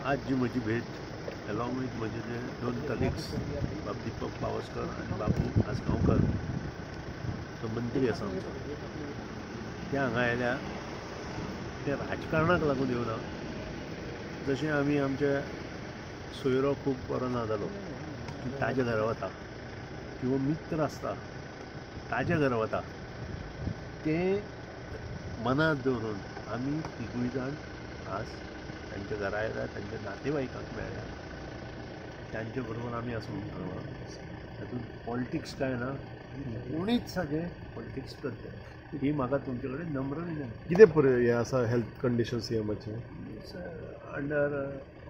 आज जी म्हजी भेट अलॉंग विथ म्हजे जे 2 कलिग्स बाब दीपक पावसकर आणि बाबू आसगांवकर तो मंत्री आसा आमचो ते हांगा आयल्या ते राजकारणाक लागून येवना जशें आमी आमचे सोयरो खूब बरो ना जालो की ताजे घरा वता किंवा मित्र आसता ताजे घरा वता ते मनात दवरून आमी तिगूय जाण आज तांच्या घरा आयल्या तांच्या नातेवाईकांक मेळ्ळ्या त्यांचे बरोबर आमी आसून तातूंत पॉलिटिक्स काय ना कोणीच साजे पॉलिटिक्स करता ही म्हाका तुमचे कडेन नम्र विनंती कितें हें आसा हेल्थ कंडिशन सीएमाचे अंडर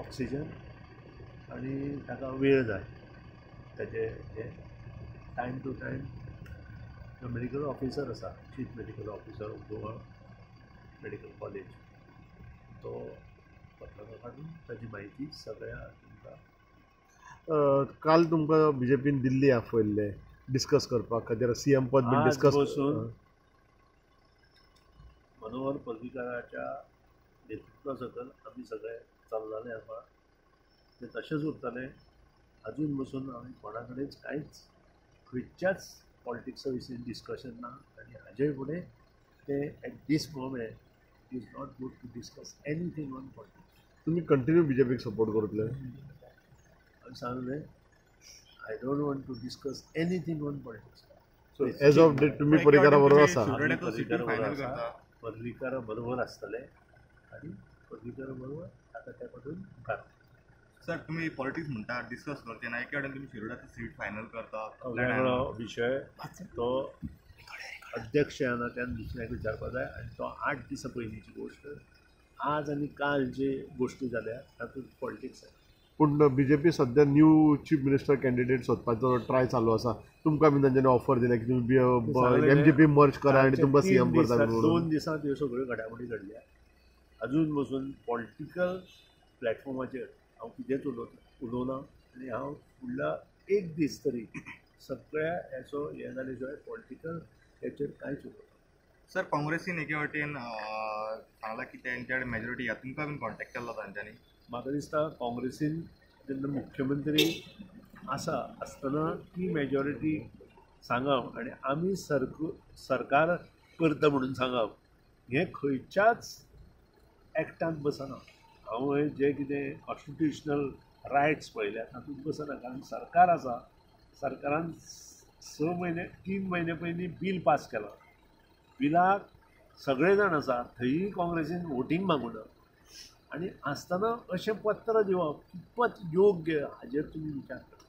ऑक्सिजन आनी ताका वेळ जाय ताचे हे टायम टू टायम जो मेडिकल ऑफिसर आसा chief medical officer of Goa medical college तो पत्रकार काडून ताची म्हायती सगळ्या तुमकां काल तुमकां बीजेपीन दिल्ली आपयल्ले डिस्कस करपाक खातीर सीएम पद बीन डिस्कस बसून मनोहर पर्रीकाराच्या नेतृत्वा सकल आमी सगळे चल्लाले आसा ते तशेंच उरतले अजून बसून आमी कोणा कडेनच कांयच खंयच्याच पॉलिटिक्सा विशीं डिस्कशन ना आनी हाजे फुडें ते at this moment is not good to discuss anything on politics तुमी कंटिन्यू बीजेपीक सपोर्ट करतले हांवें सांगलें I don't want to discuss anything on politics so as of date तुमी पर्रीकारा बरोबर आसा पर्रीकारा बरोबर आसतले आनी पर्रीकारा बरोबर आतां त्या पासून मुखार सर तुम्ही पॉलिटिक्स म्हणटा डिस्कस करचे ना एके कडेन तुम्ही शिरोडाची सीट फायनल करता वेगळो विशय तो अध्यक्ष येना त्यान दुसऱ्याक विचारपाक जाय आनी तो 8 दिसां पयलींची गोश्ट आज आनी काल जे गोश्टी जाल्या तातूंत पॉलिटिक्स आहे पूण बीजेपी सध्या न्यू चीफ मिनिस्टर कॅन्डिडेट सोदपाचो ट्राय चालू आसा तुमकां बी तांच्यांनी ऑफर दिल्या की तुमी एमजीपी मर्ज करा आनी तुमकां सीएम करता 2 दिसांत ह्यो सगळ्यो घडामोडी घडल्या अजून बसून पॉलिटिकल प्लॅटफॉर्माचेर हांव कितेंच उलोवना आनी हांव फुडला 1 दीस तरी सगळ्या हेचो हे जाले शिवाय पॉलिटिकल हेचेर कांयच उलोवना सर काँग्रेसीन एके वाटेन सांगला की तेंच्या कडेन मेजॉरिटी या तुमकां बीन कॉन्टॅक्ट केला तांच्यांनी म्हाका दिसता काँग्रेसीन जेन्ना मुख्यमंत्री आसतना ती मेजॉरिटी सांगप आनी आमी सरकार करता म्हणून सांगप हें खंयच्याच एक्टांत बसना हांव जे कितें कॉन्स्टिट्युशनल रायट्स पळयल्या तातूंत बसना कारण सरकार आसा सरकारान 3 म्हयने पयलीं बील पास केलां बिलाक सगळे जाण आसा थंयी काँग्रेसीन वोटींग मागूना आनी आसतना अशें पत्र दिवप कितपत योग्य हाजेर तुमी विचार करा